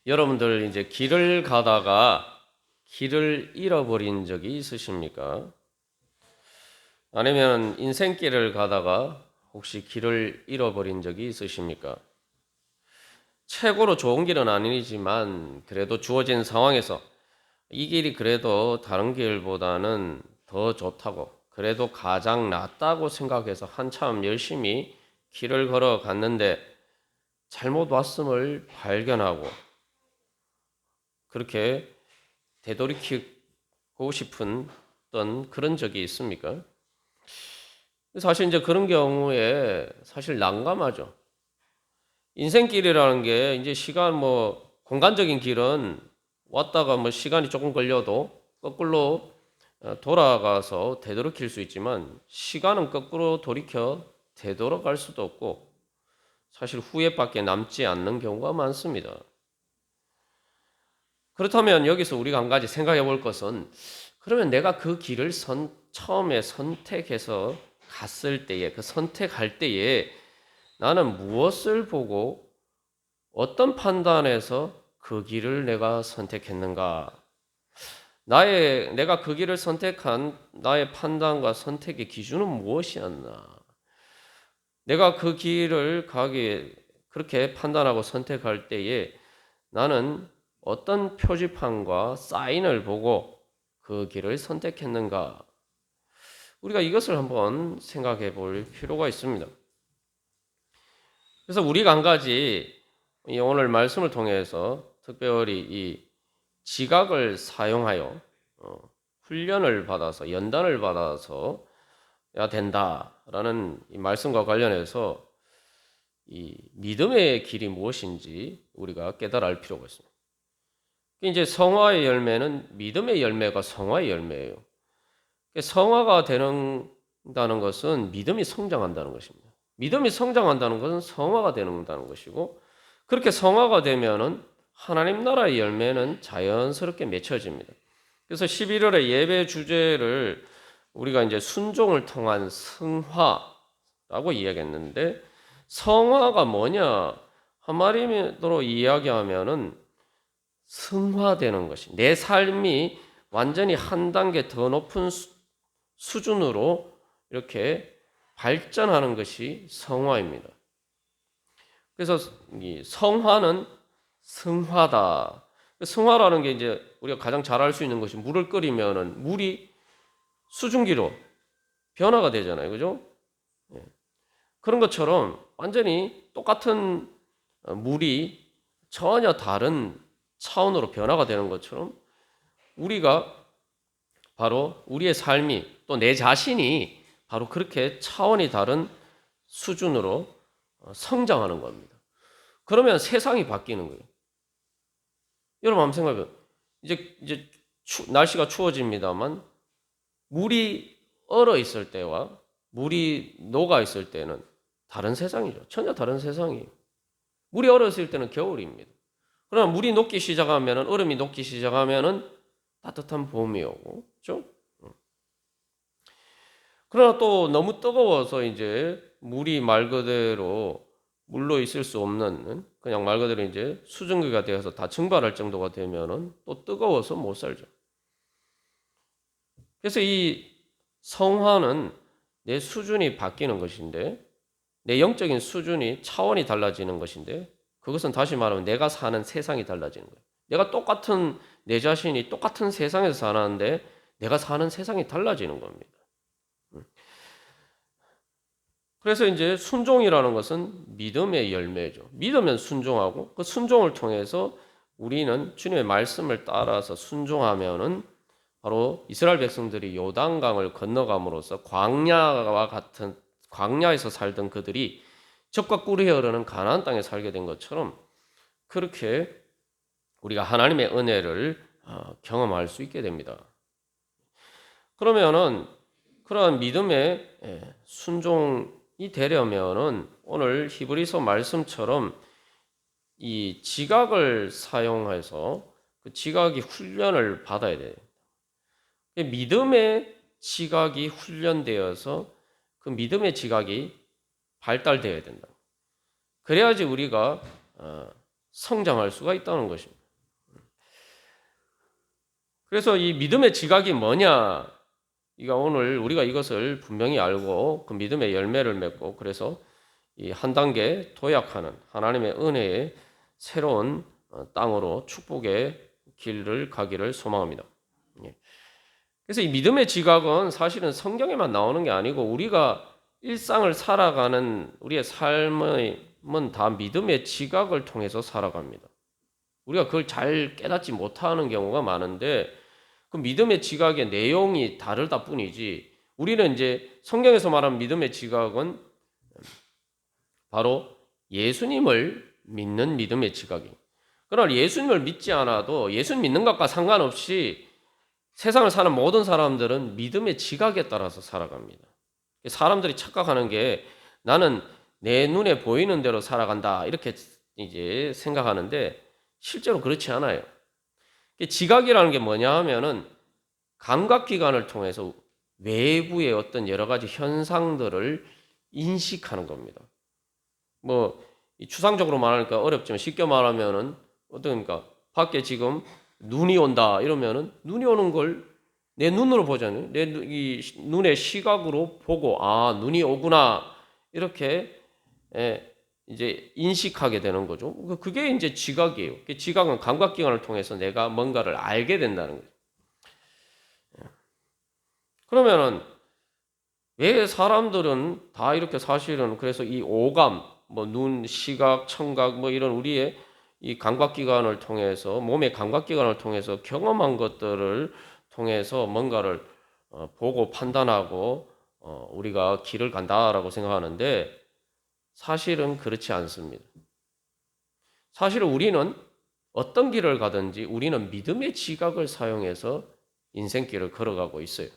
여러분들 이제 길을 가다가 길을 잃어버린 적이 있으십니까? 아니면 인생길을 가다가 혹시 길을 잃어버린 적이 있으십니까? 최고로 좋은 길은 아니지만 그래도 주어진 상황에서 이 길이 그래도 다른 길보다는 더 좋다고, 그래도 가장 낫다고 생각해서 한참 열심히 길을 걸어갔는데 잘못 왔음을 발견하고 그렇게 되돌이키고 싶은 어떤 그런 적이 있습니까? 사실 이제 그런 경우에 사실 난감하죠. 인생길이라는 게 이제 시간 공간적인 길은 왔다가 시간이 조금 걸려도 거꾸로 돌아가서 되돌이킬 수 있지만 시간은 거꾸로 돌이켜 되돌아갈 수도 없고 사실 후회밖에 남지 않는 경우가 많습니다. 그렇다면 여기서 우리가 한 가지 생각해 볼 것은, 그러면 내가 그 길을 처음에 선택해서 갔을 때에, 그 선택할 때에 나는 무엇을 보고 어떤 판단에서 그 길을 내가 선택했는가? 내가 그 길을 선택한 나의 판단과 선택의 기준은 무엇이었나? 내가 그 길을 그렇게 판단하고 선택할 때에 나는 어떤 표지판과 사인을 보고 그 길을 선택했는가? 우리가 이것을 한번 생각해 볼 필요가 있습니다. 그래서 우리가 한 가지 오늘 말씀을 통해서 특별히 이 지각을 사용하여 훈련을 받아서 연단을 받아서 야 된다라는 이 말씀과 관련해서 이 믿음의 길이 무엇인지 우리가 깨달아 알 필요가 있습니다. 이제 성화의 열매는 믿음의 열매가 성화의 열매예요. 성화가 된다는 것은 믿음이 성장한다는 것입니다. 믿음이 성장한다는 것은 성화가 된다는 것이고, 그렇게 성화가 되면은 하나님 나라의 열매는 자연스럽게 맺혀집니다. 그래서 11월의 예배 주제를 우리가 이제 순종을 통한 성화라고 이야기했는데, 성화가 뭐냐? 한마디로 이야기하면은 승화되는 것이, 내 삶이 완전히 한 단계 더 높은 수준으로 이렇게 발전하는 것이 성화입니다. 그래서 이 성화는 승화다. 승화라는 게 이제 우리가 가장 잘 알 수 있는 것이, 물을 끓이면은 물이 수증기로 변화가 되잖아요. 그죠? 그런 것처럼 완전히 똑같은 물이 전혀 다른 차원으로 변화가 되는 것처럼 우리가 바로 우리의 삶이, 또 내 자신이 바로 그렇게 차원이 다른 수준으로 성장하는 겁니다. 그러면 세상이 바뀌는 거예요. 여러분 한번 생각해 보세요. 이제 날씨가 추워집니다만 물이 얼어 있을 때와 물이 녹아 있을 때는 다른 세상이죠. 전혀 다른 세상이에요. 물이 얼었을 때는 겨울입니다. 그러나 물이 녹기 시작하면은, 얼음이 녹기 시작하면은 따뜻한 봄이 오고, 그렇죠? 그러나 또 너무 뜨거워서 이제 물이 말 그대로 물로 있을 수 없는, 그냥 말 그대로 이제 수증기가 되어서 다 증발할 정도가 되면은 또 뜨거워서 못 살죠. 그래서 이 성화는 내 수준이 바뀌는 것인데, 내 영적인 수준이 차원이 달라지는 것인데, 그것은 다시 말하면 내가 사는 세상이 달라지는 거예요. 내 자신이 똑같은 세상에서 사는데 내가 사는 세상이 달라지는 겁니다. 그래서 이제 순종이라는 것은 믿음의 열매죠. 믿으면 순종하고, 그 순종을 통해서 우리는 주님의 말씀을 따라서 순종하면은 바로 이스라엘 백성들이 요단강을 건너감으로써 광야에서 살던 그들이 젖과 꿀이 흐르는 가나안 땅에 살게 된 것처럼, 그렇게 우리가 하나님의 은혜를 경험할 수 있게 됩니다. 그러면은 그러한 믿음의 순종이 되려면은 오늘 히브리서 말씀처럼 이 지각을 사용해서 그 지각이 훈련을 받아야 돼요. 믿음의 지각이 훈련되어서 그 믿음의 지각이 발달되어야 된다. 그래야지 우리가 성장할 수가 있다는 것입니다. 그래서 이 믿음의 지각이 뭐냐? 오늘 우리가 이것을 분명히 알고 그 믿음의 열매를 맺고 그래서 이 한 단계 도약하는 하나님의 은혜의 새로운 땅으로 축복의 길을 가기를 소망합니다. 그래서 이 믿음의 지각은 사실은 성경에만 나오는 게 아니고 우리가 일상을 살아가는 우리의 삶은 다 믿음의 지각을 통해서 살아갑니다. 우리가 그걸 잘 깨닫지 못하는 경우가 많은데 그 믿음의 지각의 내용이 다르다 뿐이지 우리는 이제 성경에서 말하는 믿음의 지각은 바로 예수님을 믿는 믿음의 지각이. 그러나 예수님을 믿지 않아도 예수님 믿는 것과 상관없이 세상을 사는 모든 사람들은 믿음의 지각에 따라서 살아갑니다. 사람들이 착각하는 게 나는 내 눈에 보이는 대로 살아간다 이렇게 이제 생각하는데 실제로 그렇지 않아요. 지각이라는 게 뭐냐 하면은 감각기관을 통해서 외부의 어떤 여러 가지 현상들을 인식하는 겁니다. 추상적으로 말하니까 어렵지만 쉽게 말하면은 어떻습니까? 밖에 지금 눈이 온다 이러면은 눈이 오는 걸 내 눈으로 보잖아요. 내 눈의 시각으로 보고 눈이 오구나 이렇게 이제 인식하게 되는 거죠. 그게 이제 지각이에요. 지각은 감각기관을 통해서 내가 뭔가를 알게 된다는 거죠. 그러면은 왜 사람들은 다 이렇게 사실은 그래서 이 오감, 눈, 시각, 청각, 이런 우리의 이 감각기관을 통해서 몸의 감각기관을 통해서 경험한 것들을 통해서 뭔가를 보고 판단하고 우리가 길을 간다라고 생각하는데 사실은 그렇지 않습니다. 사실은 우리는 어떤 길을 가든지 우리는 믿음의 지각을 사용해서 인생길을 걸어가고 있어요.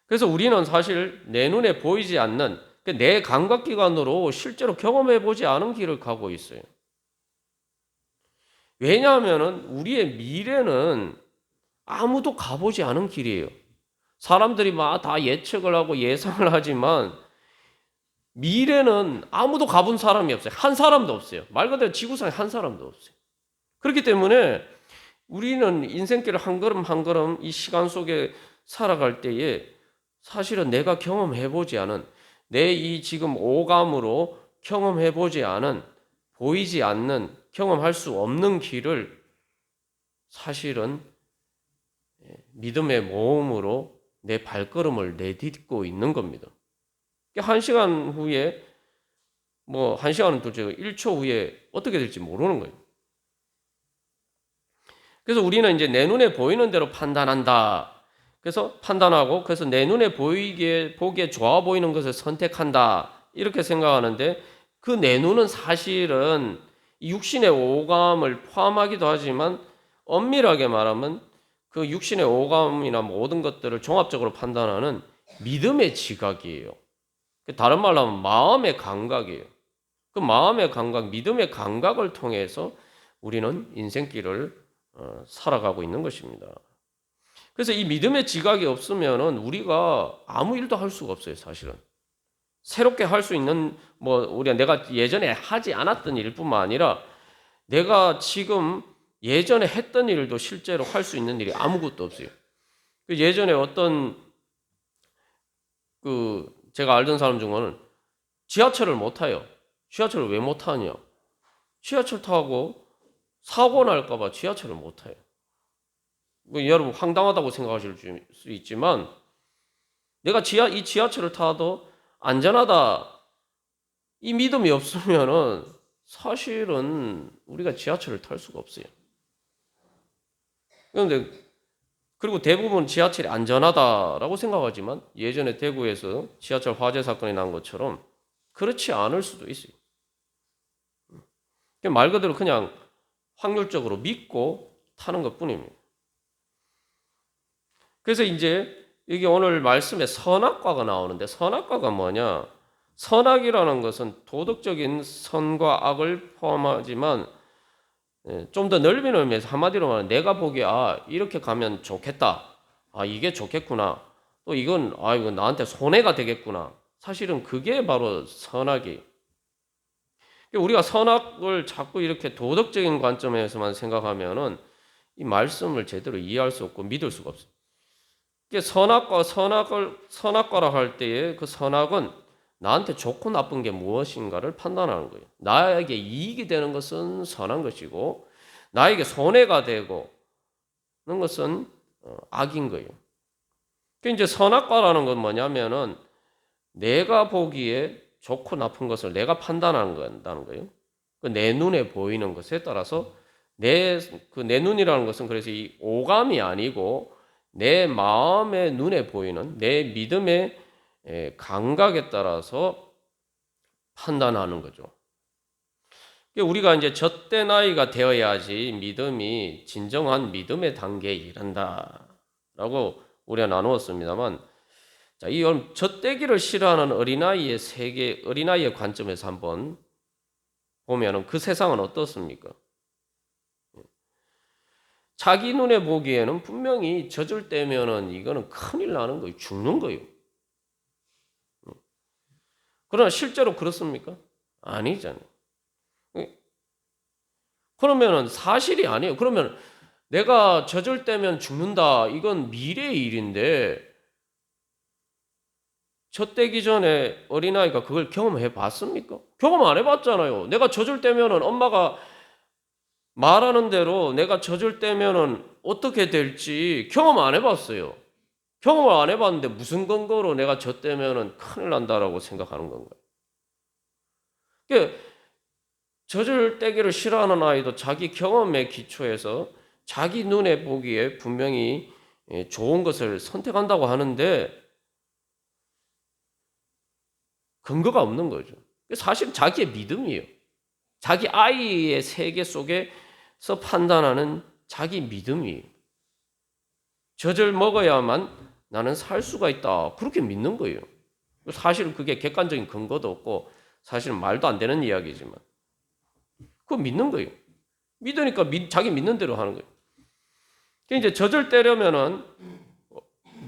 그래서 우리는 사실 내 눈에 보이지 않는 내 감각기관으로 실제로 경험해 보지 않은 길을 가고 있어요. 왜냐하면 우리의 미래는 아무도 가보지 않은 길이에요. 사람들이 막 다 예측을 하고 예상을 하지만 미래는 아무도 가본 사람이 없어요. 한 사람도 없어요. 말 그대로 지구상에 한 사람도 없어요. 그렇기 때문에 우리는 인생길을 한 걸음 한 걸음 이 시간 속에 살아갈 때에 사실은 내가 경험해보지 않은 내 이 지금 오감으로 경험해보지 않은 보이지 않는 경험할 수 없는 길을 사실은 믿음의 모험으로 내 발걸음을 내딛고 있는 겁니다. 1시간 후에 1시간은 둘째고 1초 후에 어떻게 될지 모르는 거예요. 그래서 우리는 이제 내 눈에 보이는 대로 판단한다. 그래서 판단하고 그래서 내 눈에 보기에 좋아 보이는 것을 선택한다. 이렇게 생각하는데 그 내 눈은 사실은 육신의 오감을 포함하기도 하지만 엄밀하게 말하면 그 육신의 오감이나 모든 것들을 종합적으로 판단하는 믿음의 지각이에요. 다른 말로 하면 마음의 감각이에요. 그 마음의 감각, 믿음의 감각을 통해서 우리는 인생길을 살아가고 있는 것입니다. 그래서 이 믿음의 지각이 없으면은 우리가 아무 일도 할 수가 없어요, 사실은. 새롭게 할 수 있는 내가 예전에 하지 않았던 일뿐만 아니라 내가 지금 예전에 했던 일도 실제로 할 수 있는 일이 아무것도 없어요. 예전에 어떤 제가 알던 사람 중에는 지하철을 못 타요. 지하철을 왜 못 타냐? 지하철 타고 사고 날까 봐 지하철을 못 타요. 여러분 황당하다고 생각하실 수 있지만 내가 이 지하철을 타도 안전하다 이 믿음이 없으면은 사실은 우리가 지하철을 탈 수가 없어요. 그런데 그리고 대부분 지하철이 안전하다라고 생각하지만 예전에 대구에서 지하철 화재 사건이 난 것처럼 그렇지 않을 수도 있어요. 말 그대로 그냥 확률적으로 믿고 타는 것뿐입니다. 그래서 이제 여기 오늘 말씀에 선악과가 나오는데 선악과가 뭐냐? 선악이라는 것은 도덕적인 선과 악을 포함하지만 좀 더 넓은 의미에서 한마디로 말하면 내가 보기에 이렇게 가면 좋겠다. 이게 좋겠구나. 또 이건 이건 나한테 손해가 되겠구나. 사실은 그게 바로 선악이에요. 우리가 선악을 자꾸 이렇게 도덕적인 관점에서만 생각하면은 이 말씀을 제대로 이해할 수 없고 믿을 수가 없어요. 선악과라 할 때에 그 선악은 나한테 좋고 나쁜 게 무엇인가를 판단하는 거예요. 나에게 이익이 되는 것은 선한 것이고 나에게 손해가 되고 는 것은 악인 거예요. 이제 선악과라는 건 뭐냐면은 내가 보기에 좋고 나쁜 것을 내가 판단하는 거예요. 내 눈에 보이는 것에 따라서 내 눈이라는 것은 그래서 이 오감이 아니고 내 마음의 눈에 보이는 내 믿음의 감각에 따라서 판단하는 거죠. 우리가 이제 젖된 아이가 되어야지 믿음이 진정한 믿음의 단계에 이른다라고 우리가 나누었습니다만, 자, 이 젖되기를 싫어하는 어린아이의 세계, 어린아이의 관점에서 한번 보면은 그 세상은 어떻습니까? 자기 눈에 보기에는 분명히 젖을 떼면은 이거는 큰일 나는 거예요. 죽는 거예요. 그러나 실제로 그렇습니까? 아니잖아요. 그러면은 사실이 아니에요. 그러면 내가 젖을 떼면 죽는다. 이건 미래의 일인데 젖대기 전에 어린아이가 그걸 경험해 봤습니까? 경험 안 해봤잖아요. 내가 젖을 떼면은 엄마가 말하는 대로 내가 젖을 떼면은 어떻게 될지 경험 안 해봤어요. 경험을 안 해봤는데 무슨 근거로 내가 젖 떼면은 큰일 난다라고 생각하는 건가요? 그러니까 젖을 떼기를 싫어하는 아이도 자기 경험에 기초해서 자기 눈에 보기에 분명히 좋은 것을 선택한다고 하는데 근거가 없는 거죠. 사실 자기의 믿음이에요. 자기 아이의 세계 속에서 판단하는 자기 믿음이에요. 젖을 먹어야만 나는 살 수가 있다. 그렇게 믿는 거예요. 사실 그게 객관적인 근거도 없고 사실은 말도 안 되는 이야기지만 그거 믿는 거예요. 믿으니까 자기 믿는 대로 하는 거예요. 이제 젖을 떼려면은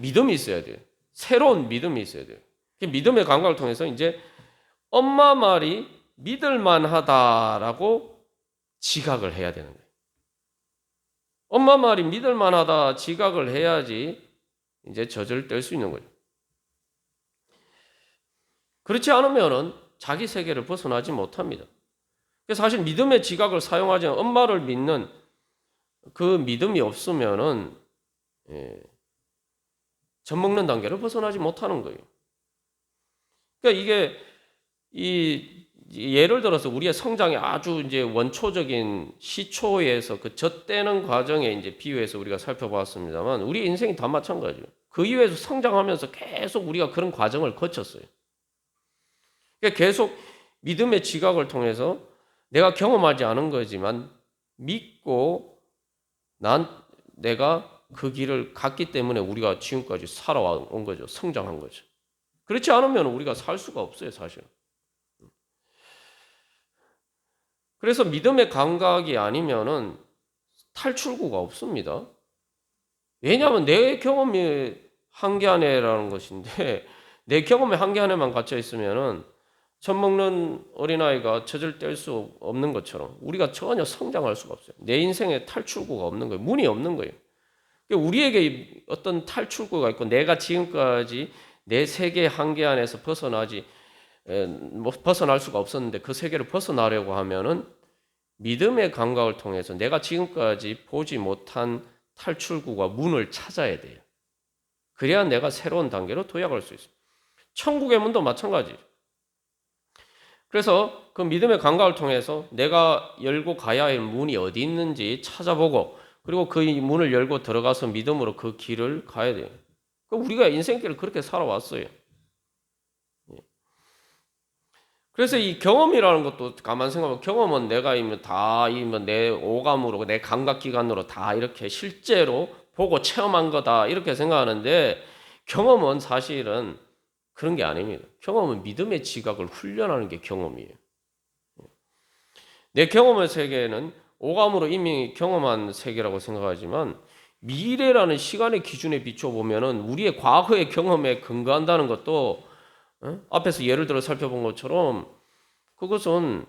믿음이 있어야 돼요. 새로운 믿음이 있어야 돼요. 믿음의 감각을 통해서 이제 엄마 말이 믿을 만하다라고 지각을 해야 되는 거예요. 엄마 말이 믿을 만하다 지각을 해야지 이제 젖을 뗄 수 있는 거죠. 그렇지 않으면은 자기 세계를 벗어나지 못합니다. 사실 믿음의 지각을 사용하지 않은 엄마를 믿는 그 믿음이 없으면은 젖 먹는 단계를 벗어나지 못하는 거예요. 그러니까 이게 예를 들어서 우리의 성장의 아주 이제 원초적인 시초에서 그 젖대는 과정에 이제 비유해서 우리가 살펴봤습니다만 우리 인생이 다 마찬가지예요. 그 이후에서 성장하면서 계속 우리가 그런 과정을 거쳤어요. 그러니까 계속 믿음의 지각을 통해서 내가 경험하지 않은 거지만 믿고 내가 그 길을 갔기 때문에 우리가 지금까지 살아온 거죠. 성장한 거죠. 그렇지 않으면 우리가 살 수가 없어요, 사실. 그래서 믿음의 감각이 아니면은 탈출구가 없습니다. 왜냐하면 내 경험이 한계 안에라는 것인데 내 경험의 한계 안에만 갇혀 있으면은 젖 먹는 어린아이가 젖을 뗄 수 없는 것처럼 우리가 전혀 성장할 수가 없어요. 내 인생에 탈출구가 없는 거예요. 문이 없는 거예요. 우리에게 어떤 탈출구가 있고 내가 지금까지 내 세계의 한계 안에서 벗어날 수가 없었는데 그 세계를 벗어나려고 하면은 믿음의 감각을 통해서 내가 지금까지 보지 못한 탈출구가 문을 찾아야 돼요. 그래야 내가 새로운 단계로 도약할 수 있어요. 천국의 문도 마찬가지예요. 그래서 그 믿음의 감각을 통해서 내가 열고 가야 할 문이 어디 있는지 찾아보고 그리고 그 문을 열고 들어가서 믿음으로 그 길을 가야 돼요. 우리가 인생길을 그렇게 살아왔어요. 그래서 이 경험이라는 것도 가만 생각하면 경험은 내가 내 오감으로 내 감각기관으로 다 이렇게 실제로 보고 체험한 거다 이렇게 생각하는데 경험은 사실은 그런 게 아닙니다. 경험은 믿음의 지각을 훈련하는 게 경험이에요. 내 경험의 세계는 오감으로 이미 경험한 세계라고 생각하지만 미래라는 시간의 기준에 비춰보면은 우리의 과거의 경험에 근거한다는 것도 앞에서 예를 들어 살펴본 것처럼 그것은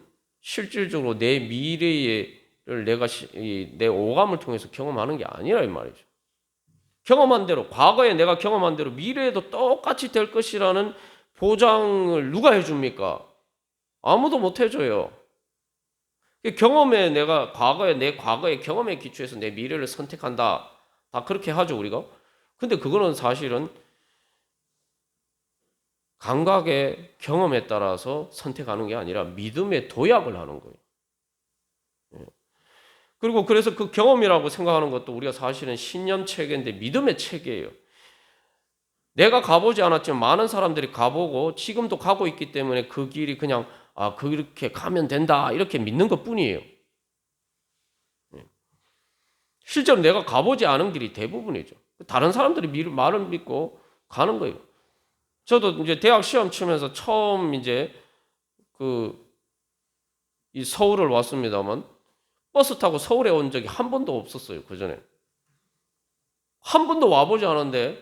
실질적으로 내 미래를 내가 내 오감을 통해서 경험하는 게 아니라 이 말이죠. 경험한 대로, 과거에 내가 경험한 대로 미래에도 똑같이 될 것이라는 보장을 누가 해줍니까? 아무도 못 해줘요. 경험에 내가 내 과거의 경험에 기초해서 내 미래를 선택한다. 다 그렇게 하죠, 우리가. 근데 그거는 사실은 감각의 경험에 따라서 선택하는 게 아니라 믿음의 도약을 하는 거예요. 그리고 그래서 그 경험이라고 생각하는 것도 우리가 사실은 신념 체계인데 믿음의 체계예요. 내가 가보지 않았지만 많은 사람들이 가보고 지금도 가고 있기 때문에 그 길이 그냥 그렇게 가면 된다 이렇게 믿는 것뿐이에요. 실제로 내가 가보지 않은 길이 대부분이죠. 다른 사람들이 말을 믿고 가는 거예요. 저도 이제 대학 시험 치면서 처음 이제 이 서울을 왔습니다만 버스 타고 서울에 온 적이 한 번도 없었어요. 그 전에 한 번도 와보지 않았는데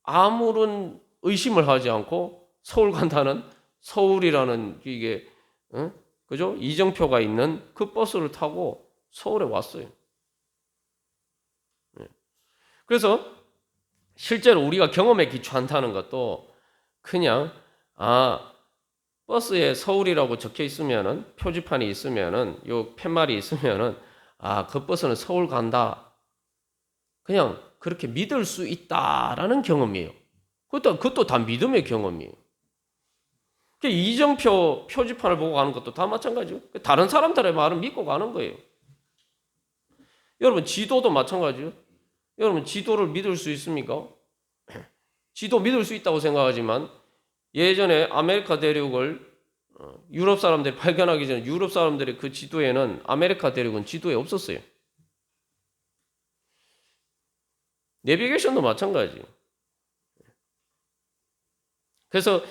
아무런 의심을 하지 않고 서울 간다는 서울이라는 이게 그죠? 이정표가 있는 그 버스를 타고 서울에 왔어요. 그래서 실제로 우리가 경험에 기초한다는 것도 그냥 버스에 서울이라고 적혀 있으면은 표지판이 있으면은 요 팻말이 있으면은 그 버스는 서울 간다. 그냥 그렇게 믿을 수 있다라는 경험이에요. 그것도 다 믿음의 경험이에요. 이정표 표지판을 보고 가는 것도 다 마찬가지예요. 다른 사람들의 말을 믿고 가는 거예요. 여러분 지도도 마찬가지예요. 여러분 지도를 믿을 수 있습니까? 지도 믿을 수 있다고 생각하지만 예전에 아메리카 대륙을 유럽 사람들이 발견하기 전에 유럽 사람들의 그 지도에는 아메리카 대륙은 지도에 없었어요. 내비게이션도 마찬가지예요. 그래서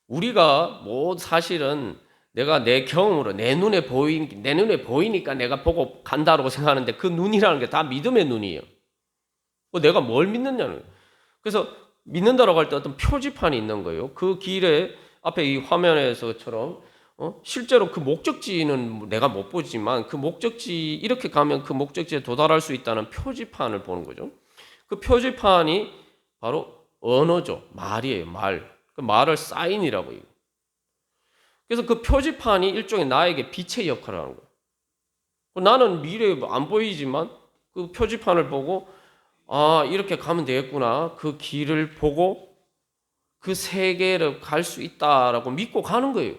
우리가 사실은 내가 내 경험으로 내 눈에 보이니까 내가 보고 간다고 생각하는데 그 눈이라는 게 다 믿음의 눈이에요. 내가 뭘 믿느냐는 거예요. 그래서 믿는다라고 할 때 어떤 표지판이 있는 거예요. 그 길에 앞에 이 화면에서처럼 실제로 그 목적지는 내가 못 보지만 그 목적지 이렇게 가면 그 목적지에 도달할 수 있다는 표지판을 보는 거죠. 그 표지판이 바로 언어죠. 말이에요. 그 말을 사인이라고 해요. 그래서 그 표지판이 일종의 나에게 빛의 역할을 하는 거예요. 나는 미래에 안 보이지만 그 표지판을 보고 이렇게 가면 되겠구나. 그 길을 보고 그 세계를 갈 수 있다라고 믿고 가는 거예요.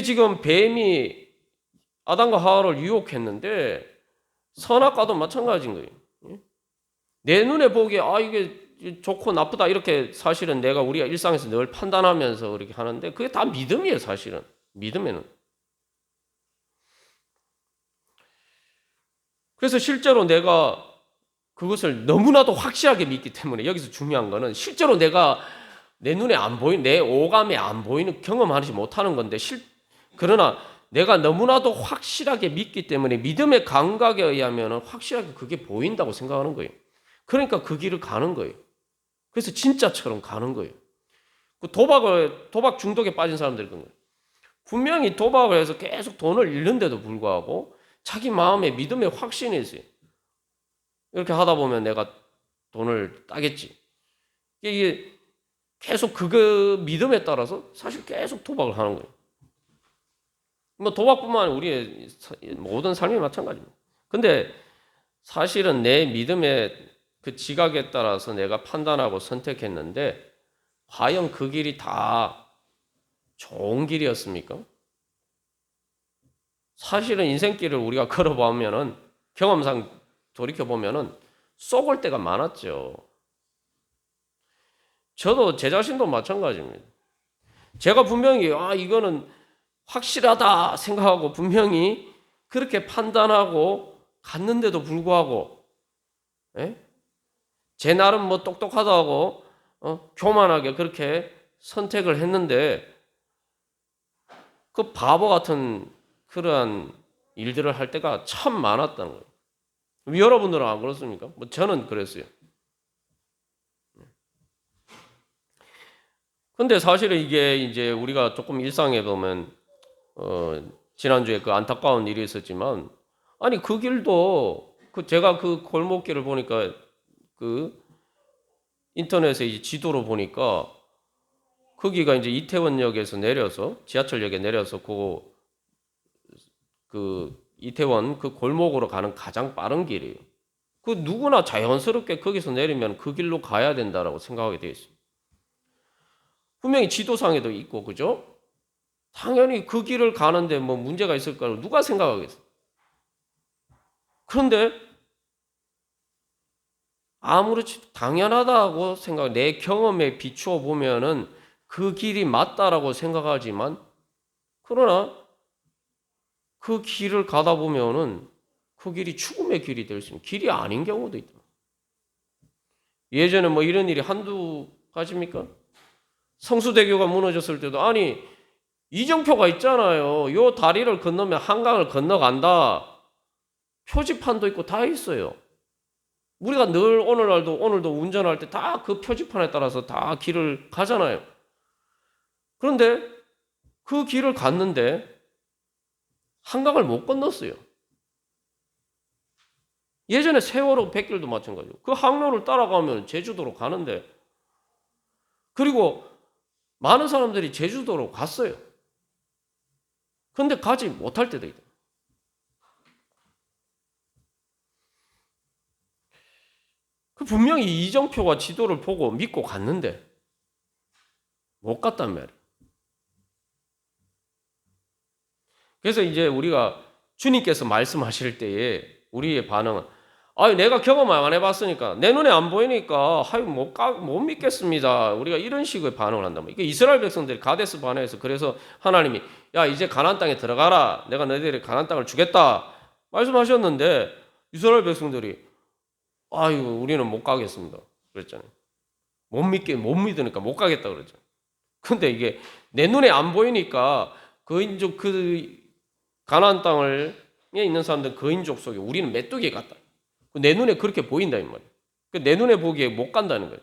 지금 뱀이 아담과 하와를 유혹했는데 선악과도 마찬가지인 거예요. 내 눈에 보기에 이게 좋고 나쁘다 이렇게 사실은 우리가 일상에서 늘 판단하면서 그렇게 하는데 그게 다 믿음이에요. 사실은 믿음에는. 그래서 실제로 내가 그것을 너무나도 확실하게 믿기 때문에 여기서 중요한 거는 실제로 내가 내 눈에 안 보이는 내 오감에 안 보이는 경험하지 못하는 건데 그러나 내가 너무나도 확실하게 믿기 때문에 믿음의 감각에 의하면 확실하게 그게 보인다고 생각하는 거예요. 그러니까 그 길을 가는 거예요. 그래서 진짜처럼 가는 거예요. 도박 중독에 빠진 사람들이 그런 거예요. 분명히 도박을 해서 계속 돈을 잃는데도 불구하고 자기 마음에 믿음의 확신이 있어요. 이렇게 하다 보면 내가 돈을 따겠지. 이게 계속 그 믿음에 따라서 사실 계속 도박을 하는 거예요. 도박뿐만 아니라 우리의 모든 삶이 마찬가지입니다. 근데 사실은 내 믿음의 그 지각에 따라서 내가 판단하고 선택했는데 과연 그 길이 다 좋은 길이었습니까? 사실은 인생길을 우리가 걸어보면은 경험상 돌이켜보면은 쏘골 때가 많았죠. 저도 제 자신도 마찬가지입니다. 제가 분명히 이거는 확실하다 생각하고 분명히 그렇게 판단하고 갔는데도 불구하고 제 나름 똑똑하다고 교만하게 그렇게 선택을 했는데 그 바보 같은 그러한 일들을 할 때가 참 많았다는 거예요. 여러분들은 안 그렇습니까? 저는 그랬어요. 근데 사실은 이게 이제 우리가 조금 일상에 보면 지난주에 그 안타까운 일이 있었지만, 아니 그 길도 제가 그 골목길을 보니까 그 인터넷에 이제 지도로 보니까 거기가 이제 이태원역에서 내려서 지하철역에 내려서 그 이태원 그 골목으로 가는 가장 빠른 길이에요. 그 누구나 자연스럽게 거기서 내리면 그 길로 가야 된다라고 생각하게 되어 있습니다. 분명히 지도상에도 있고, 그죠? 당연히 그 길을 가는데 뭐 문제가 있을 거라고 누가 생각하겠어요? 그런데 아무렇지 당연하다고 내 경험에 비추어 보면은 그 길이 맞다라고 생각하지만, 그러나 그 길을 가다 보면은 그 길이 죽음의 길이 될 수 있는 길이 아닌 경우도 있다. 예전에 뭐 이런 일이 한두 가지입니까? 성수대교가 무너졌을 때도, 아니 이정표가 있잖아요. 요 다리를 건너면 한강을 건너간다. 표지판도 있고 다 있어요. 우리가 늘 오늘도 운전할 때 다 그 표지판에 따라서 다 길을 가잖아요. 그런데 그 길을 갔는데 한강을 못 건넜어요. 예전에 세월호 백길도 마찬가지고 그 항로를 따라가면 제주도로 가는데, 그리고 많은 사람들이 제주도로 갔어요. 그런데 가지 못할 때도 있다. 그 분명히 이정표가 지도를 보고 믿고 갔는데 못 갔단 말이에요. 그래서 이제 우리가 주님께서 말씀하실 때에 우리의 반응은, 아유 내가 경험 안 해봤으니까 내 눈에 안 보이니까 아유 못 믿겠습니다. 우리가 이런 식의 반응을 한단 말이에요. 이스라엘 백성들이 가데스 바네에서 그래서 하나님이 야 이제 가나안 땅에 들어가라. 내가 너희들이 가나안 땅을 주겠다 말씀하셨는데 이스라엘 백성들이 아유 우리는 못 가겠습니다. 그랬잖아요. 못 믿으니까 못 가겠다 그랬잖아요. 근데 이게 내 눈에 안 보이니까 거인족 그 가나안 땅에 있는 사람들은 거인족 속에 우리는 메뚜기 같다. 내 눈에 그렇게 보인다 이 말이에요. 내 눈에 보기에 못 간다는 거예요.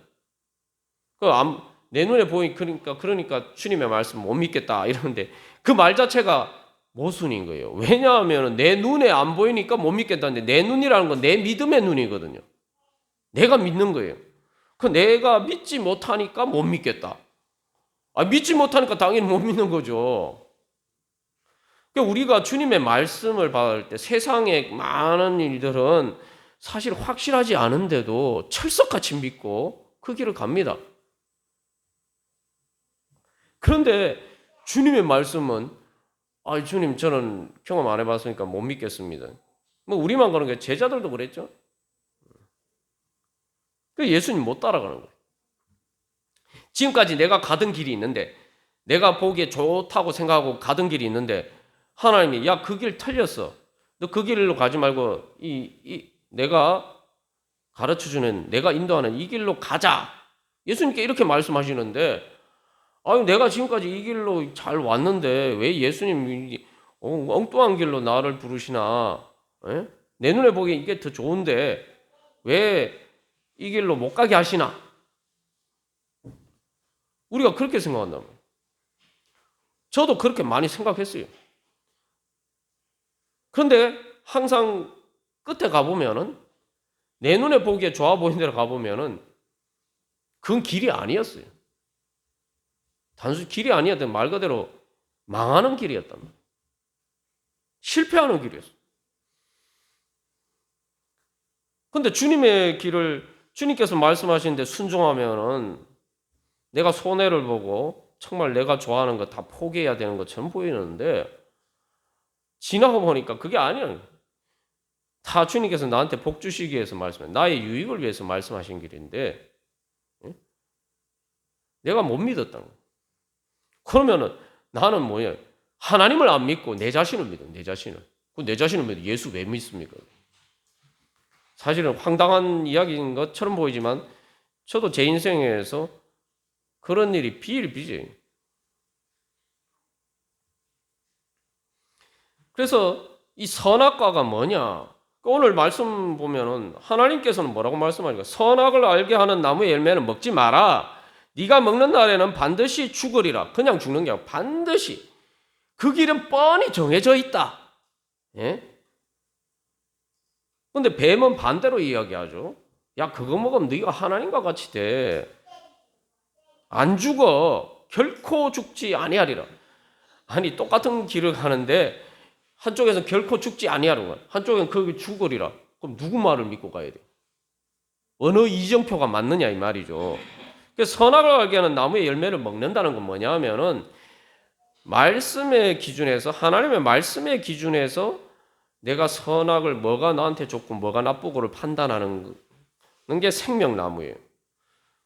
내 눈에 그러니까 주님의 말씀 못 믿겠다 이러는데 그 말 자체가 모순인 거예요. 왜냐하면 내 눈에 안 보이니까 못 믿겠다는데 내 눈이라는 건 내 믿음의 눈이거든요. 내가 믿는 거예요. 내가 믿지 못하니까 못 믿겠다. 믿지 못하니까 당연히 못 믿는 거죠. 우리가 주님의 말씀을 받을 때 세상의 많은 일들은 사실 확실하지 않은데도 철석같이 믿고 그 길을 갑니다. 그런데 주님의 말씀은 주님 저는 경험 안 해봤으니까 못 믿겠습니다. 뭐 우리만 그런 게 제자들도 그랬죠. 예수님 못 따라가는 거예요. 지금까지 내가 가던 길이 있는데 내가 보기에 좋다고 생각하고 가던 길이 있는데 하나님이 야 그 길 틀렸어. 너 그 길로 가지 말고 내가 가르쳐주는 내가 인도하는 이 길로 가자. 예수님께 이렇게 말씀하시는데 내가 지금까지 이 길로 잘 왔는데 왜 예수님이 엉뚱한 길로 나를 부르시나? 에? 내 눈에 보기에 이게 더 좋은데 왜 이 길로 못 가게 하시나? 우리가 그렇게 생각한다면 저도 그렇게 많이 생각했어요. 그런데 항상 끝에 가보면은 내 눈에 보기에 좋아 보이는 데로 가보면은 그건 길이 아니었어요. 단순히 길이 아니었던 말 그대로 망하는 길이었단 말이에요. 실패하는 길이었어요. 그런데 주님의 길을 주님께서 말씀하시는데 순종하면은 내가 손해를 보고 정말 내가 좋아하는 거 다 포기해야 되는 것처럼 보이는데 지나고 보니까 그게 아니에요. 다 주님께서 나한테 복 주시기 위해서 말씀해. 나의 유익을 위해서 말씀하신 길인데 내가 못 믿었다는 거예요. 그러면은 나는 뭐예요? 하나님을 안 믿고 내 자신을 믿어. 내 자신을 믿어. 예수 왜 믿습니까? 사실은 황당한 이야기인 것처럼 보이지만 저도 제 인생에서 그런 일이 비일비재해요. 그래서 이 선악과가 뭐냐? 오늘 말씀 보면은 하나님께서는 뭐라고 말씀하니까 선악을 알게 하는 나무의 열매는 먹지 마라. 네가 먹는 날에는 반드시 죽으리라. 그냥 죽는 게 아니라 반드시 그 길은 뻔히 정해져 있다. 예? 근데 뱀은 반대로 이야기하죠. 야, 그거 먹으면 네가 하나님과 같이 돼. 안 죽어. 결코 죽지 아니하리라. 아니, 똑같은 길을 가는데 한쪽에서 결코 죽지 아니하리라. 한쪽엔 그 죽으리라. 그럼 누구 말을 믿고 가야 돼? 어느 이정표가 맞느냐 이 말이죠. 그래서 선악을 알게 하는 나무의 열매를 먹는다는 건 뭐냐 하면은 말씀의 기준에서, 하나님의 말씀의 기준에서 내가 선악을 뭐가 나한테 좋고 뭐가 나쁘고를 판단하는 게 생명나무예요.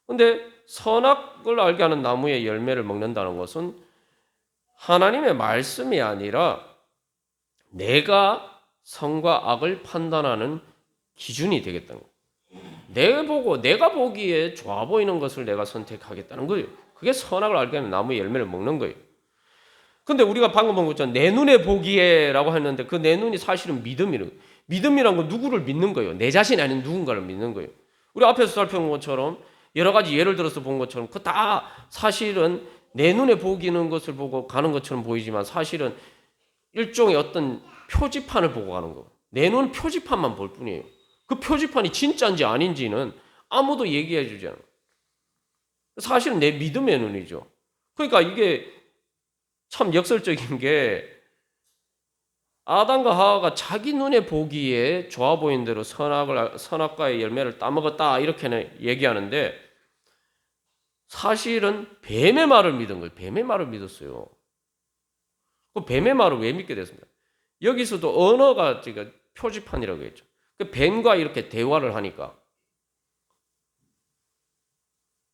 근데 선악을 알게 하는 나무의 열매를 먹는다는 것은 하나님의 말씀이 아니라 내가 선과 악을 판단하는 기준이 되겠다는 거예요. 내가 보기에 좋아 보이는 것을 내가 선택하겠다는 거예요. 그게 선악을 알게 하는 나무의 열매를 먹는 거예요. 근데 우리가 방금 본 것처럼 내 눈에 보기에라고 했는데 그 내 눈이 사실은 믿음이에요. 믿음이란 건 누구를 믿는 거예요. 내 자신이 아닌 누군가를 믿는 거예요. 우리 앞에서 살펴본 것처럼 여러 가지 예를 들어서 본 것처럼 그 다 사실은 내 눈에 보기는 것을 보고 가는 것처럼 보이지만 사실은 일종의 어떤 표지판을 보고 가는 거. 내 눈은 표지판만 볼 뿐이에요. 그 표지판이 진짜인지 아닌지는 아무도 얘기해 주지 않아요. 사실은 내 믿음의 눈이죠. 그러니까 이게 참 역설적인 게 아담과 하와가 자기 눈에 보기에 좋아 보이는 대로 선악과의 열매를 따먹었다 이렇게는 얘기하는데 사실은 뱀의 말을 믿은 거예요. 뱀의 말을 믿었어요. 그 뱀의 말을 왜 믿게 됐습니까? 여기서도 언어가 지금 표지판이라고 했죠. 그 뱀과 이렇게 대화를 하니까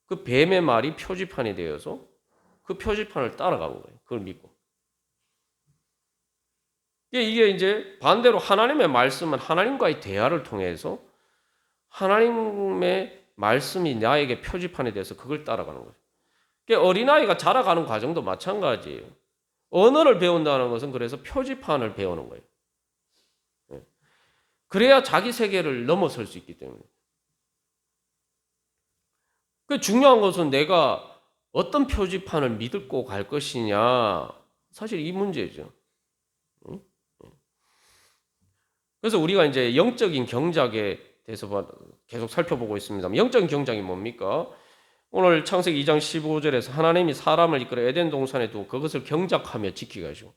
그 뱀의 말이 표지판이 되어서 그 표지판을 따라간 거예요. 그걸 믿고. 이게 이제 반대로 하나님의 말씀은 하나님과의 대화를 통해서 하나님의 말씀이 나에게 표지판이 돼서 그걸 따라가는 거예요. 어린아이가 자라가는 과정도 마찬가지예요. 언어를 배운다는 것은 그래서 표지판을 배우는 거예요. 그래야 자기 세계를 넘어설 수 있기 때문에. 중요한 것은 내가 어떤 표지판을 믿고 갈 것이냐. 사실 이 문제죠. 그래서 우리가 이제 영적인 경작에 대해서 계속 살펴보고 있습니다. 영적인 경작이 뭡니까? 오늘 창세기 2장 15절에서 하나님이 사람을 이끌어 에덴 동산에 두고 그것을 경작하며 지키게 하시고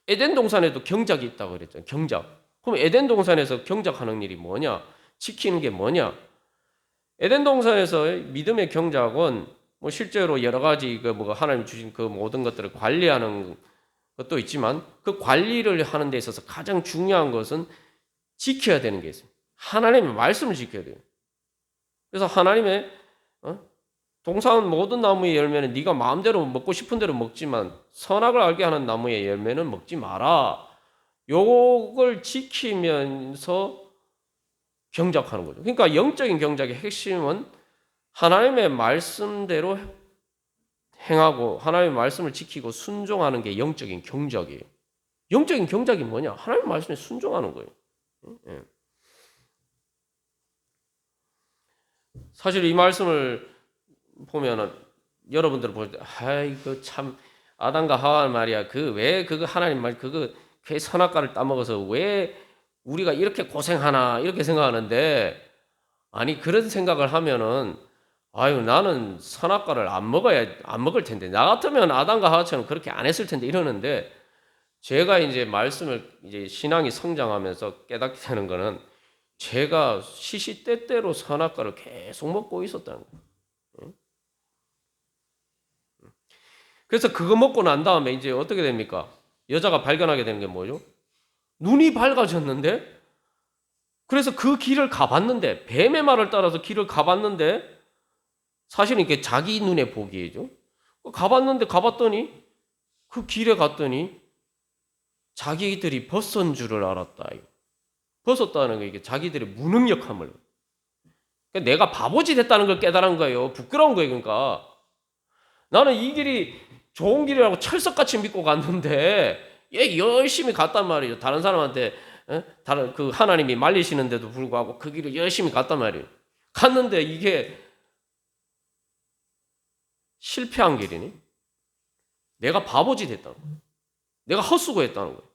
에덴 동산에도 경작이 있다고 그랬잖아요. 경작. 그럼 에덴 동산에서 경작하는 일이 뭐냐? 지키는 게 뭐냐? 에덴 동산에서 믿음의 경작은 뭐 실제로 여러 가지 하나님 주신 그 모든 것들을 관리하는 것도 있지만 그 관리를 하는 데 있어서 가장 중요한 것은 지켜야 되는 게 있어요. 하나님의 말씀을 지켜야 돼요. 그래서 하나님의 동산 모든 나무의 열매는 네가 마음대로 먹고 싶은 대로 먹지만 선악을 알게 하는 나무의 열매는 먹지 마라. 요걸 지키면서 경작하는 거죠. 그러니까 영적인 경작의 핵심은 하나님의 말씀대로 행하고 하나님의 말씀을 지키고 순종하는 게 영적인 경작이에요. 영적인 경작이 뭐냐? 하나님의 말씀에 순종하는 거예요. 사실 이 말씀을 보면은 여러분들 볼 때, 이거 참 아담과 하와 말이야. 왜 그거 하나님 말 그거 그 선악과를 따먹어서 왜 우리가 이렇게 고생하나 이렇게 생각하는데 아니 그런 생각을 하면은 나는 선악과를 안 먹을 텐데 나 같으면 아담과 하와처럼 그렇게 안 했을 텐데 이러는데 제가 이제 말씀을 이제 신앙이 성장하면서 깨닫게 되는 거는 제가 시시때때로 선악과를 계속 먹고 있었다는 거예요. 그래서 그거 먹고 난 다음에 이제 어떻게 됩니까? 여자가 발견하게 되는 게 뭐죠? 눈이 밝아졌는데 그래서 그 길을 가봤는데 뱀의 말을 따라서 길을 가봤는데 사실은 이게 자기 눈에 보기에죠. 가봤더니 그 길에 갔더니 자기들이 벗은 줄을 알았다. 벗었다는 게 이게 자기들의 무능력함을. 그러니까 내가 바보짓 했다는 걸 깨달은 거예요. 부끄러운 거예요. 그러니까 나는 이 길이 좋은 길이라고 철석같이 믿고 갔는데 얘 열심히 갔단 말이에요. 다른 사람한테 다른 그 하나님이 말리시는데도 불구하고 그 길을 열심히 갔단 말이에요. 갔는데 이게 실패한 길이니? 내가 바보짓 했다고. 내가 헛수고했다는 거예요.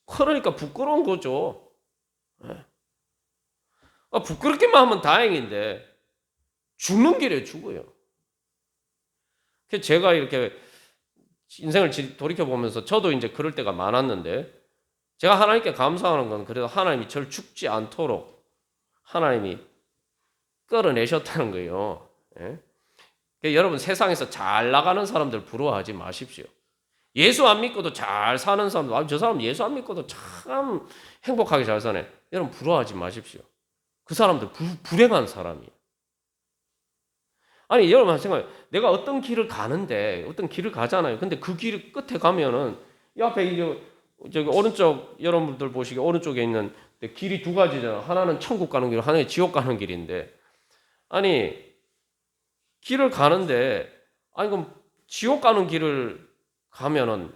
그러니까 부끄러운 거죠. 예. 부끄럽게만 하면 다행인데 죽는 길에 죽어요. 제가 이렇게 인생을 돌이켜보면서 저도 이제 그럴 때가 많았는데 제가 하나님께 감사하는 건 그래도 하나님이 저를 죽지 않도록 하나님이 끌어내셨다는 거예요. 예? 여러분 세상에서 잘 나가는 사람들 부러워하지 마십시오. 예수 안 믿고도 잘 사는 사람들, 저 사람 예수 안 믿고도 참 행복하게 잘 사네. 여러분 부러워하지 마십시오. 그 사람들 불행한 사람이에요. 아니 여러분 생각해요. 내가 어떤 길을 가는데 어떤 길을 가잖아요. 근데 그 길 끝에 가면은 이 앞에 이제 저기 오른쪽 여러분들 보시기 오른쪽에 있는 길이 두 가지잖아. 하나는 천국 가는 길, 하나는 지옥 가는 길인데 아니 길을 가는데 아니 그럼 지옥 가는 길을 가면은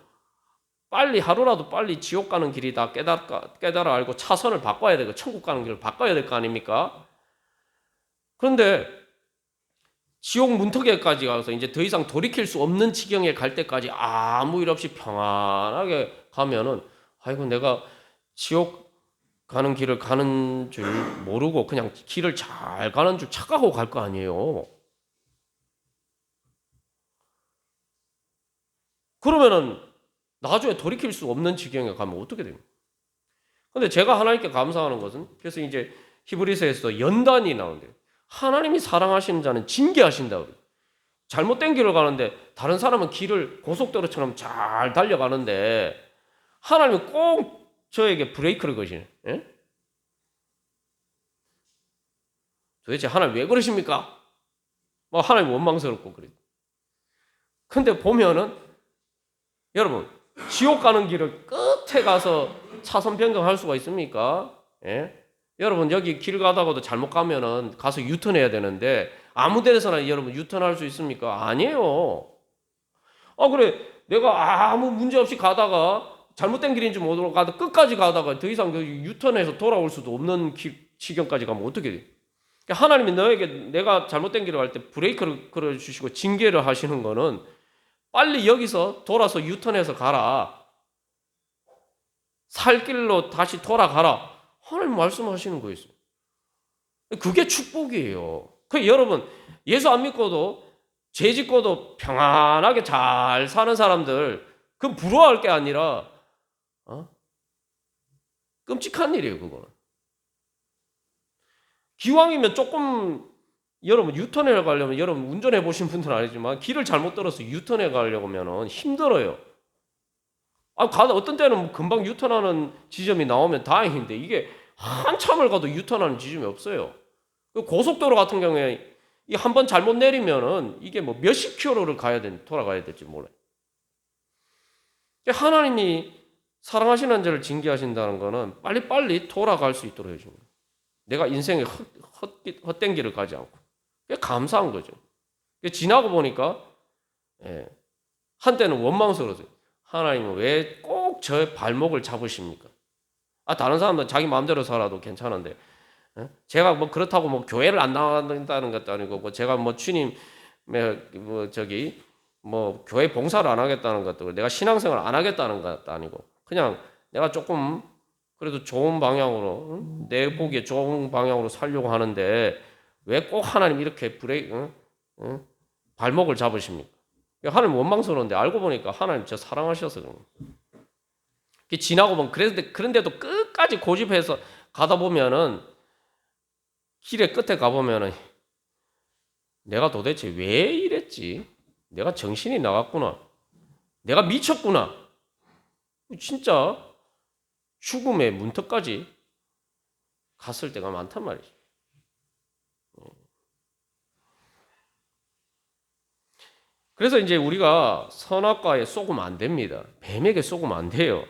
빨리 하루라도 빨리 지옥 가는 길이다 깨달아 알고 차선을 바꿔야 되고 천국 가는 길을 바꿔야 될 거 아닙니까? 그런데 지옥 문턱에까지 가서 이제 더 이상 돌이킬 수 없는 지경에 갈 때까지 아무 일 없이 평안하게 가면은 아이고 내가 지옥 가는 길을 가는 줄 모르고 그냥 길을 잘 가는 줄 착각하고 갈 거 아니에요. 그러면은 나중에 돌이킬 수 없는 지경에 가면 어떻게 됩니까? 근데 제가 하나님께 감사하는 것은 그래서 이제 히브리서에서 연단이 나오는데 하나님이 사랑하시는 자는 징계하신다 그래요. 잘못된 길을 가는데 다른 사람은 길을 고속도로처럼 잘 달려가는데 하나님은 꼭 저에게 브레이크를 거시네. 예? 도대체 하나님 왜 그러십니까? 막 하나님 원망스럽고 그래요. 근데 보면은 여러분 지옥 가는 길을 끝에 가서 차선 변경할 수가 있습니까? 예? 여러분 여기 길 가다가도 잘못 가면은 가서 유턴해야 되는데 아무 데서나 여러분 유턴할 수 있습니까? 아니에요. 그래 내가 아무 문제 없이 가다가 잘못된 길인지 모르고 가다 끝까지 가다가 더 이상 유턴해서 돌아올 수도 없는 지경까지 가면 어떻게 돼? 하나님이 너에게 내가 잘못된 길을 갈 때 브레이크를 걸어주시고 징계를 하시는 거는 빨리 여기서 돌아서 유턴해서 가라. 살 길로 다시 돌아가라. 하나님 말씀하시는 거예요. 그게 축복이에요. 여러분 예수 안 믿고도 죄 짓고도 평안하게 잘 사는 사람들 그 부러워할 게 아니라 끔찍한 일이에요. 그거는. 기왕이면 조금 여러분 유턴해 가려면 여러분 운전해 보신 분들은 알지만 길을 잘못 들어서 유턴해 가려고 하면 힘들어요. 어떤 때는 금방 유턴하는 지점이 나오면 다행인데 이게 한참을 가도 유턴하는 지점이 없어요. 고속도로 같은 경우에 한 번 잘못 내리면은 이게 뭐 몇십 킬로를 돌아가야 될지 몰라요. 하나님이 사랑하시는 자를 징계하신다는 거는 빨리빨리 돌아갈 수 있도록 해줍니다. 내가 인생에 헛된 길을 가지 않고. 감사한 거죠. 지나고 보니까 한때는 원망스러워서요. 하나님은 왜 꼭 저의 발목을 잡으십니까? 다른 사람들은 자기 마음대로 살아도 괜찮은데 제가 뭐 그렇다고 뭐 교회를 안 나간다는 것도 아니고 뭐 제가 뭐 주님의 뭐 교회 봉사를 안 하겠다는 것도 내가 신앙생활 안 하겠다는 것도 아니고 그냥 내가 조금 그래도 좋은 방향으로 내 보기에 좋은 방향으로 살려고 하는데 왜 꼭 하나님 이렇게 발목을 잡으십니까? 하나님 원망스러운데 알고 보니까 하나님 저 사랑하셔서 그런 거예요. 지나고 보면 그런데도 끝까지 고집해서 가다 보면은 길의 끝에 가보면은 내가 도대체 왜 이랬지? 내가 정신이 나갔구나. 내가 미쳤구나. 진짜 죽음의 문턱까지 갔을 때가 많단 말이죠. 그래서 이제 우리가 선악과에 속으면 안 됩니다. 뱀에게 속으면 안 돼요.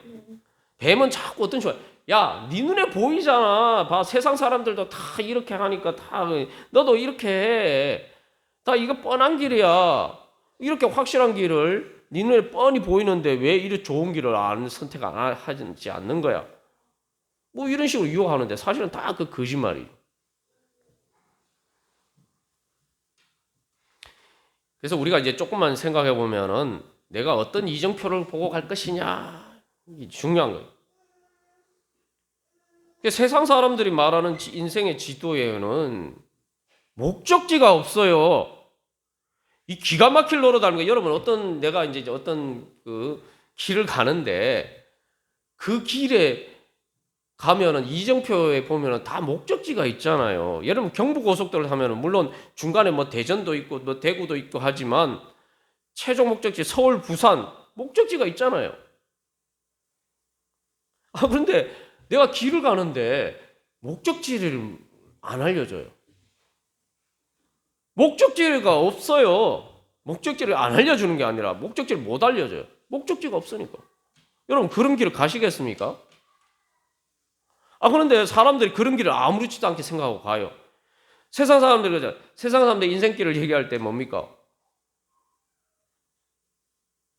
뱀은 자꾸 어떤 식으로 야, 네 눈에 보이잖아. 봐, 세상 사람들도 다 이렇게 하니까 다 너도 이렇게 해. 다 이거 뻔한 길이야. 이렇게 확실한 길을 네 눈에 뻔히 보이는데 왜 이렇게 좋은 길을 선택 하지 않는 거야? 뭐 이런 식으로 유혹하는데 사실은 다 그 거짓말이에요. 그래서 우리가 이제 조금만 생각해 보면은 내가 어떤 이정표를 보고 갈 것이냐, 이게 중요한 거예요. 세상 사람들이 말하는 인생의 지도에는 목적지가 없어요. 이 기가 막힐 노릇하는 거, 여러분 내가 이제 어떤 그 길을 가는데 그 길에 가면은 이정표에 보면은 다 목적지가 있잖아요. 여러분 경부고속도로를 타면은 물론 중간에 뭐 대전도 있고 뭐 대구도 있고 하지만 최종 목적지 서울, 부산 목적지가 있잖아요. 그런데 내가 길을 가는데 목적지를 안 알려줘요. 목적지가 없어요. 목적지를 안 알려주는 게 아니라 목적지를 못 알려줘요. 목적지가 없으니까. 여러분 그런 길을 가시겠습니까? 그런데 사람들이 그런 길을 아무렇지도 않게 생각하고 가요. 세상 사람들 인생길을 얘기할 때 뭡니까?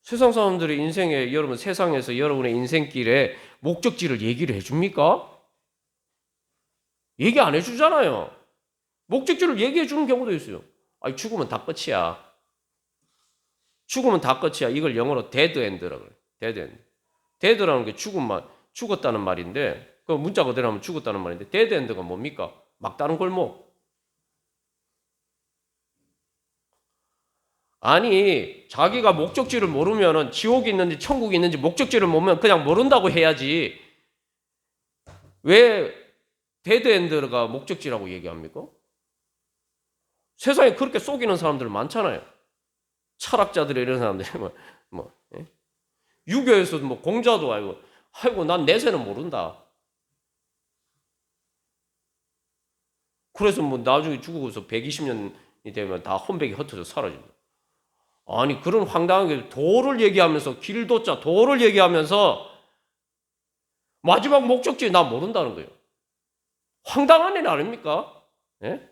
세상 사람들이 인생에, 여러분 세상에서 여러분의 인생길에 목적지를 얘기를 해줍니까? 얘기 안 해주잖아요. 목적지를 얘기해 주는 경우도 있어요. 죽으면 다 끝이야. 죽으면 다 끝이야. 이걸 영어로 데드 엔드라고 그래요. 데드 엔드. 데드라는 게 죽었다는 말인데, 그 문자 그대로 하면 죽었다는 말인데, 데드 엔드가 뭡니까? 막다른 골목. 아니, 자기가 목적지를 모르면은 지옥이 있는지 천국이 있는지 목적지를 모르면 그냥 모른다고 해야지. 왜 데드 엔드가 목적지라고 얘기합니까? 세상에 그렇게 속이는 사람들 많잖아요. 철학자들 이런 사람들이 예? 유교에서도 뭐 공자도 아이고 난 내세는 모른다. 그래서 뭐 나중에 죽고서 120년이 되면 다 혼백이 흩어져 사라진다. 아니 그런 황당한 게 도를 얘기하면서 길도자 도를 얘기하면서 마지막 목적지 나 모른다는 거예요. 황당한 일 아닙니까? 예?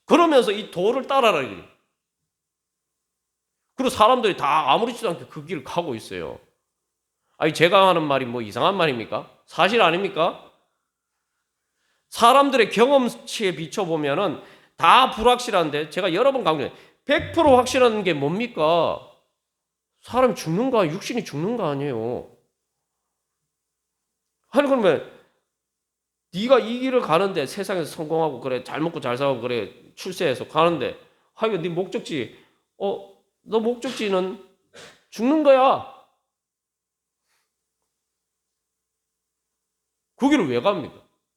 그러면서 이 도를 따라라 이거예요. 그리고 사람들이 다 아무렇지도 않게 그 길을 가고 있어요. 제가 하는 말이 뭐 이상한 말입니까? 사실 아닙니까? 사람들의 경험치에 비춰보면은 다 불확실한데, 제가 여러 번 강조해요. 100% 확실한 게 뭡니까? 사람이 죽는가, 육신이 죽는가 아니에요. 그러면 네가 이 길을 가는데 세상에서 성공하고 그래, 잘 먹고 잘 살고 그래, 출세해서 가는데 네 목적지, 너 목적지는 죽는 거야. 그 길을 왜 갑니까?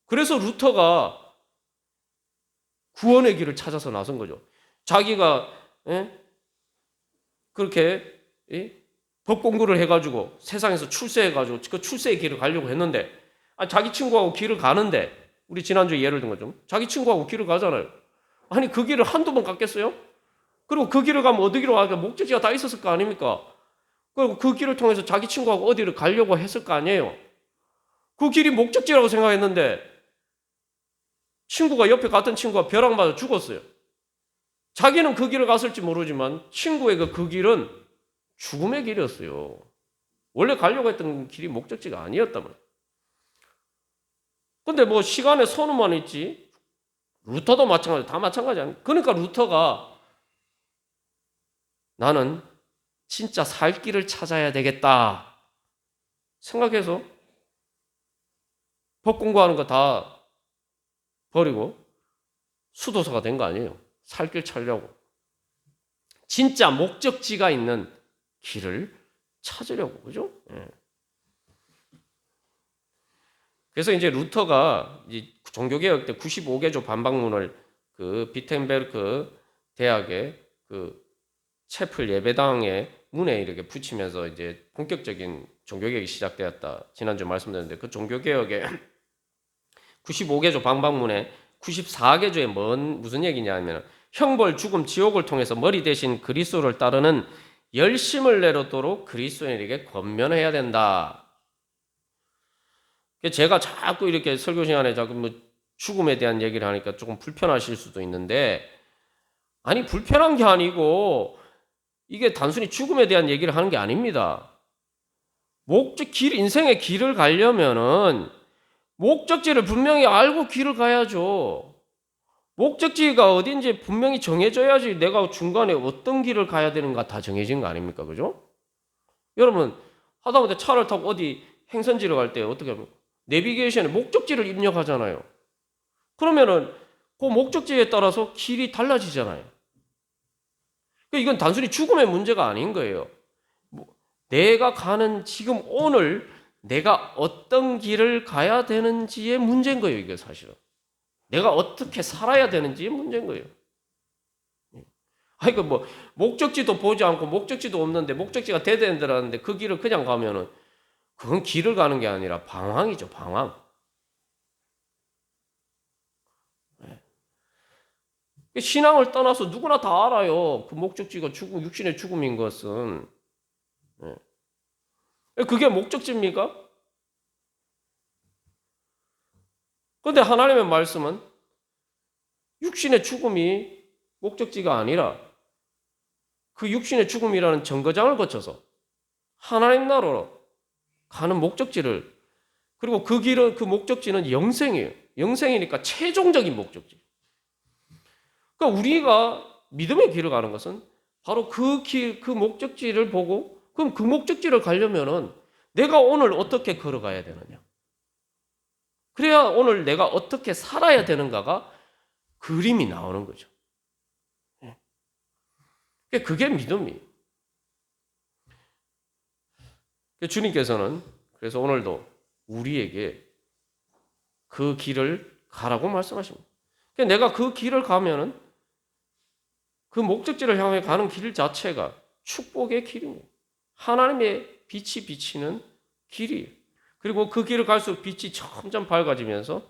그래서 루터가 구원의 길을 찾아서 나선 거죠. 자기가 그렇게 법 공부를 해가지고 세상에서 출세해가지고 그 출세의 길을 가려고 했는데, 자기 친구하고 길을 가는데, 우리 지난주에 예를 든 거죠. 자기 친구하고 길을 가잖아요. 그 길을 한두 번 갔겠어요? 그리고 그 길을 가면 어디로 가니까 목적지가 다 있었을 거 아닙니까? 그리고 그 길을 통해서 자기 친구하고 어디를 가려고 했을 거 아니에요? 그 길이 목적지라고 생각했는데 친구가 옆에 갔던 친구가 벼락 맞아 죽었어요. 자기는 그 길을 갔을지 모르지만 친구의 그 길은 죽음의 길이었어요. 원래 가려고 했던 길이 목적지가 아니었단 말이에요. 근데 뭐 시간의 선우만 있지, 루터도 마찬가지, 다 마찬가지 아니에요. 그러니까 루터가 나는 진짜 살 길을 찾아야 되겠다 생각해서 법 공부하는 거 다 버리고 수도사가 된 거 아니에요. 살 길 찾으려고. 진짜 목적지가 있는 길을 찾으려고, 그죠? 예. 그래서 이제 루터가 종교개혁 때 95개조 반박문을 그 비텐베르크 대학의 그 채플 예배당의 문에 이렇게 붙이면서 이제 본격적인 종교개혁이 시작되었다. 지난주 말씀드렸는데, 그 종교개혁의 95개조 반박문에 94개조에 무슨 얘기냐면, 형벌, 죽음, 지옥을 통해서 머리 대신 그리스도를 따르는 열심을 내도록 그리스도인에게 권면해야 된다. 제가 자꾸 이렇게 설교 시간에 자꾸 뭐 죽음에 대한 얘기를 하니까 조금 불편하실 수도 있는데, 불편한 게 아니고 이게 단순히 죽음에 대한 얘기를 하는 게 아닙니다. 인생의 길을 가려면은 목적지를 분명히 알고 길을 가야죠. 목적지가 어딘지 분명히 정해져야지 내가 중간에 어떤 길을 가야 되는가 다 정해진 거 아닙니까? 그죠? 여러분, 하다못해 차를 타고 어디 행선지로 갈 때 어떻게 합니까? 내비게이션에 목적지를 입력하잖아요. 그러면은 그 목적지에 따라서 길이 달라지잖아요. 이건 단순히 죽음의 문제가 아닌 거예요. 내가 가는 지금 오늘 내가 어떤 길을 가야 되는지의 문제인 거예요. 이게 사실은. 내가 어떻게 살아야 되는지의 문제인 거예요. 아니, 뭐, 목적지도 보지 않고 목적지도 없는데 목적지가 데드엔드라는데 그 길을 그냥 가면은 그건 길을 가는 게 아니라 방황이죠, 방황. 신앙을 떠나서 누구나 다 알아요. 그 목적지가 죽음, 육신의 죽음인 것은. 그게 목적지입니까? 그런데 하나님의 말씀은 육신의 죽음이 목적지가 아니라 그 육신의 죽음이라는 정거장을 거쳐서 하나님 나라로 가는 목적지를, 그리고 그 길은, 그 목적지는 영생이에요. 영생이니까 최종적인 목적지. 그러니까 우리가 믿음의 길을 가는 것은 바로 그 길, 그 목적지를 보고, 그럼 그 목적지를 가려면은 내가 오늘 어떻게 걸어가야 되느냐. 그래야 오늘 내가 어떻게 살아야 되는가가 그림이 나오는 거죠. 그게 믿음이에요. 주님께서는 그래서 오늘도 우리에게 그 길을 가라고 말씀하십니다. 내가 그 길을 가면은 그 목적지를 향해 가는 길 자체가 축복의 길입니다. 하나님의 빛이 비치는 길이에요. 그리고 그 길을 갈수록 빛이 점점 밝아지면서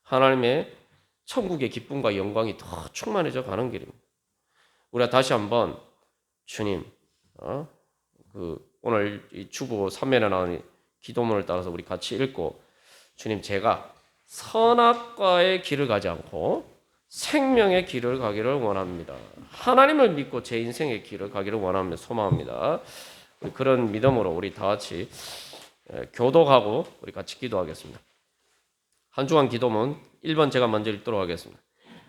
하나님의 천국의 기쁨과 영광이 더 충만해져 가는 길입니다. 우리가 다시 한번 주님, 오늘 이 주보 3면에 나오는 기도문을 따라서 우리 같이 읽고, 주님, 제가 선악과의 길을 가지 않고 생명의 길을 가기를 원합니다. 하나님을 믿고 제 인생의 길을 가기를 원합니다. 소망합니다. 그런 믿음으로 우리 다 같이 교독하고 우리 같이 기도하겠습니다. 한 주간 기도문 1번 제가 먼저 읽도록 하겠습니다.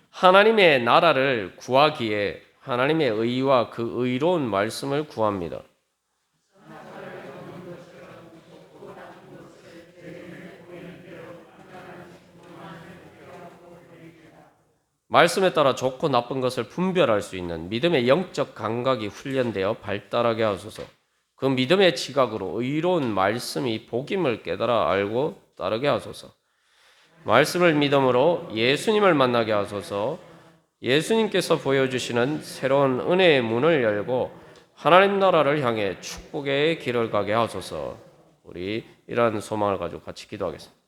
하나님의 나라를 구하기에 하나님의 의와 그 의로운 말씀을 구합니다. 말씀에 따라 좋고 나쁜 것을 분별할 수 있는 믿음의 영적 감각이 훈련되어 발달하게 하소서. 그 믿음의 지각으로 의로운 말씀이 복임을 깨달아 알고 따르게 하소서. 말씀을 믿음으로 예수님을 만나게 하소서. 예수님께서 보여주시는 새로운 은혜의 문을 열고 하나님 나라를 향해 축복의 길을 가게 하소서. 우리 이러한 소망을 가지고 같이 기도하겠습니다.